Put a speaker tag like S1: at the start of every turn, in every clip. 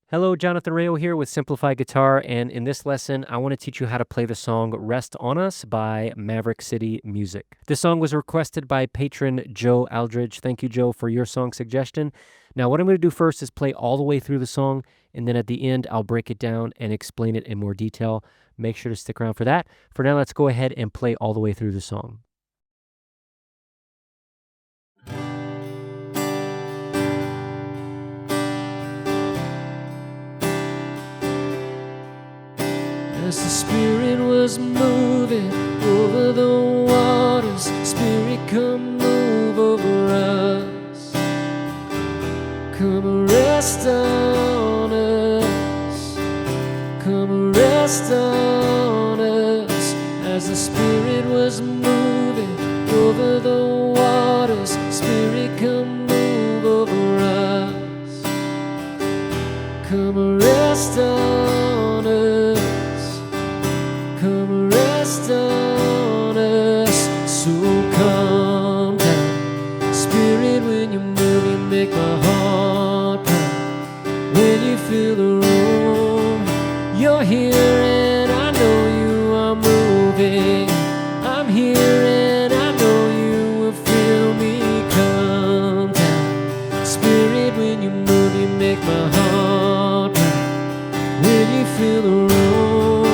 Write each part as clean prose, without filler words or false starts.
S1: Hello, Jonathan Rayo here with Simplified Guitar, and in this lesson, I want to teach you how to play the song Rest on Us by Maverick City Music. This song was requested by Patron Jo Aldridge. Thank you, Joe, for your song suggestion. Now, what I'm going to do first is play all the way through the song, and then at the end, I'll break it down and explain it in more detail. Make sure to stick around for that. For now, let's go ahead and play all the way through the song. As the Spirit was moving over the waters, Spirit, come move over us. Come rest on us. Come rest on us. As the Spirit was moving over the waters, Spirit, come move over us. Come rest on us. Come rest on us. So calm down, Spirit, when you move, you make my heart pound. When you feel the room, you're here and I know you are moving. I'm here and I know you will feel me. Calm down, Spirit, when you move, you make my heart pound. When you feel the room,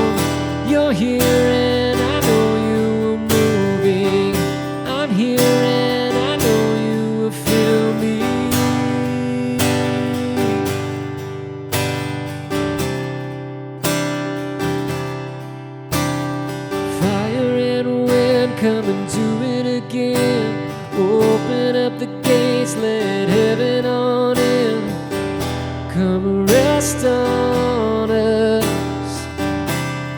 S1: you're here and I know you are moving. I'm here and I know you will feel me. Fire and wind, come and do it again. Open up the gates, let heaven on in. Come rest on us.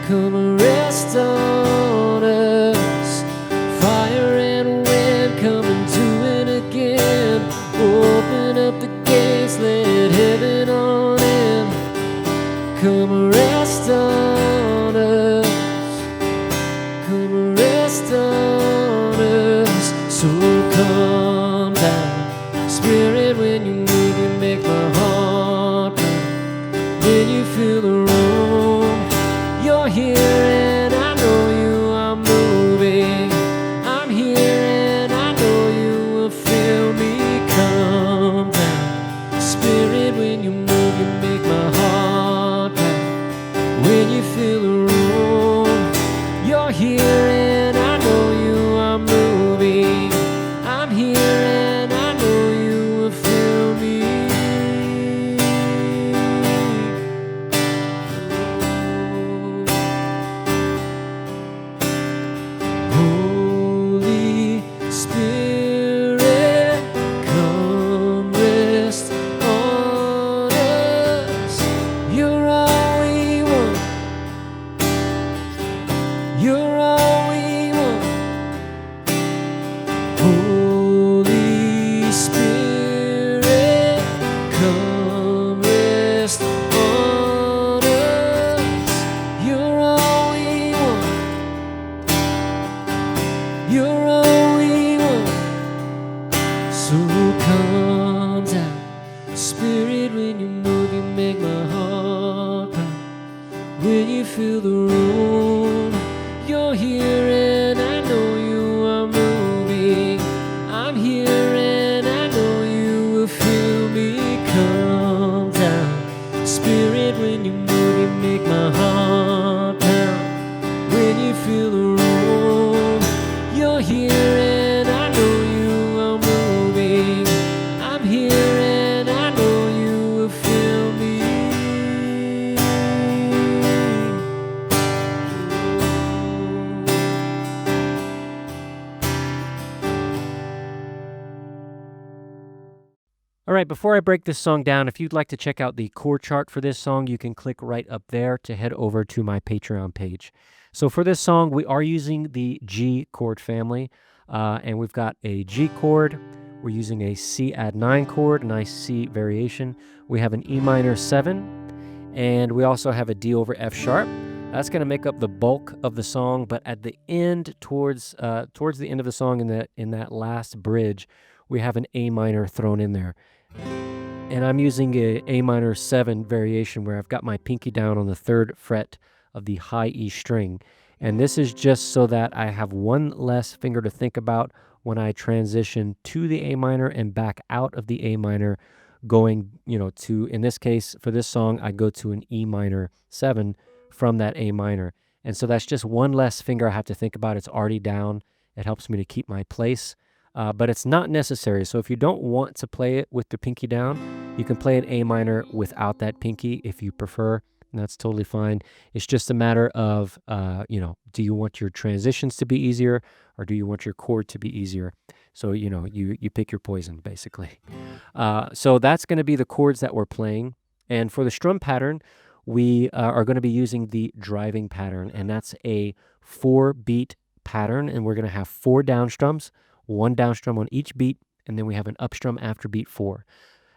S1: Come rest on us. Fire and wind, come and do it again. Open up the gates, let heaven on in. Come rest on us. Come rest on us. So calm down, Spirit, when you move, you make my heart pound. When you feel the room, you're here and I know you are moving. I'm here and I know you will feel me. Calm down, Spirit, when you move, you make my heart pound. When you feel the room, you're here and I know you are moving. I'm here and I know you will feel me. Holy Spirit, come rest on us. You're all we want. You're all we want. Holy Spirit, come rest on us. You're all we want. You're all we want. So calm down, Spirit, when you move, you make my heart pound. When you feel the room, you're here and I know you are moving. I'm here and I know you will feel me. Calm down, Spirit, when you move, you make my heart pound. When you feel the room, you're here and I know you are moving. I'm here and I know you will feel me. All right, before I break this song down, if you'd like to check out the chord chart for this song, you can click right up there to head over to my Patreon page. So for this song, we are using the G chord family, and we've got a G chord. We're using a C add 9 chord, a nice C variation. We have an E minor 7, and we also have a D over F sharp. That's going to make up the bulk of the song, but at the end, towards the end of the song, in that last bridge, we have an A minor thrown in there. And I'm using a A minor 7 variation where I've got my pinky down on the 3rd fret of the high E string. And this is just so that I have one less finger to think about when I transition to the A minor and back out of the A minor, going, to, in this case, for this song, I go to an E minor 7 from that A minor. And so that's just one less finger I have to think about. It's already down. It helps me to keep my place. But it's not necessary. So if you don't want to play it with the pinky down, you can play an A minor without that pinky if you prefer. And that's totally fine. It's just a matter of, do you want your transitions to be easier or do you want your chord to be easier? So, you pick your poison, basically. So that's going to be the chords that we're playing. And for the strum pattern, we are going to be using the driving pattern. And that's a 4-beat pattern. And we're going to have 4 down strums, 1 down strum on each beat, and then we have an up strum after beat 4.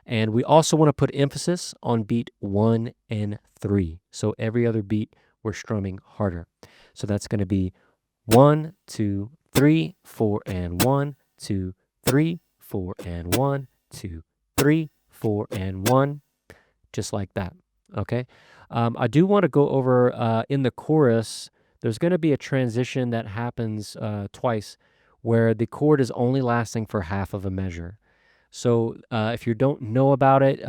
S1: And we also want to put emphasis on beat 1 and 3. So every other beat, we're strumming harder. So that's going to be 1, 2, 3, 4, and 1, 2, 3, 4, and 1, 2, 3, 4, and 1, just like that. Okay. I do want to go over in the chorus, there's going to be a transition that happens twice where the chord is only lasting for half of a measure. So if you don't know about it,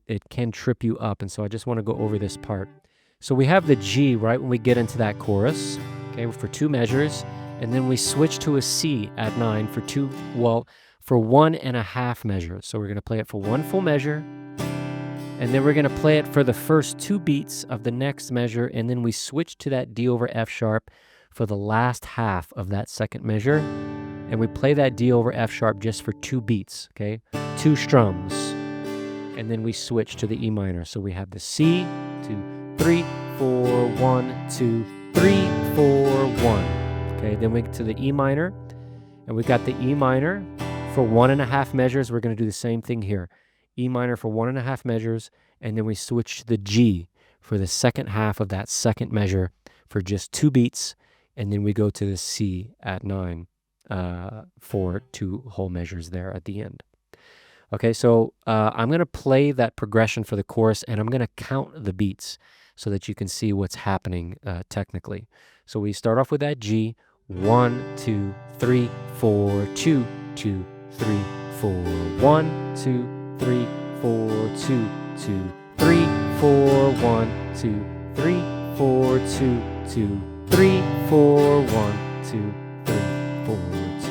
S1: it can trip you up. And so I just want to go over this part. So we have the G right when we get into that chorus, okay, for 2 measures. And then we switch to a C at 9 for 1.5 measures. So we're going to play it for 1 full measure. And then we're going to play it for the first 2 beats of the next measure. And then we switch to that D over F sharp for the last half of that second measure. And we play that D over F sharp just for 2 beats, okay? 2 strums. And then we switch to the E minor. So we have the C, 2, 3, 4, 1, 2, 3, 4, 1. Okay, then we get to the E minor. And we've got the E minor for 1.5 measures. We're going to do the same thing here. E minor for 1.5 measures. And then we switch to the G for the second half of that second measure for just 2 beats. And then we go to the C at 9. For 2 whole measures there at the end. Okay, so I'm going to play that progression for the chorus, and I'm going to count the beats so that you can see what's happening technically. So we start off with that G, 1, 2, 3, 4, 2, 2, 3, 4, 1, 2, 3, 4, 2, 2, 3, 4, 1, 2, 3, 4, 2, 2, 3, 4, 1, 2, 3, 4, 2.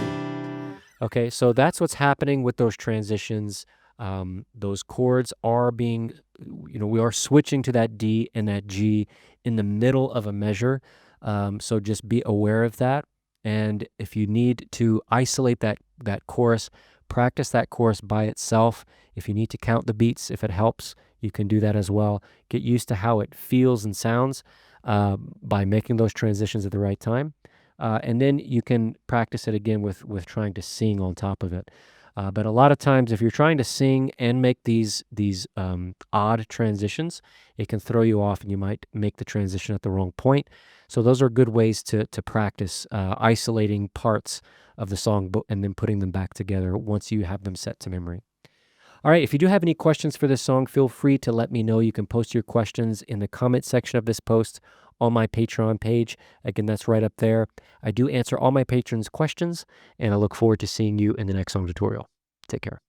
S1: Okay, so that's what's happening with those transitions. Those chords are being, we are switching to that D and that G in the middle of a measure. So just be aware of that. And if you need to isolate that chorus, practice that chorus by itself. If you need to count the beats, if it helps, you can do that as well. Get used to how it feels and sounds by making those transitions at the right time. And then you can practice it again with trying to sing on top of it. But a lot of times, if you're trying to sing and make these odd transitions, it can throw you off and you might make the transition at the wrong point. So those are good ways to practice isolating parts of the song and then putting them back together once you have them set to memory. All right, if you do have any questions for this song, feel free to let me know. You can post your questions in the comment section of this post on my Patreon page. Again, that's right up there. I do answer all my patrons' questions, and I look forward to seeing you in the next song tutorial. Take care.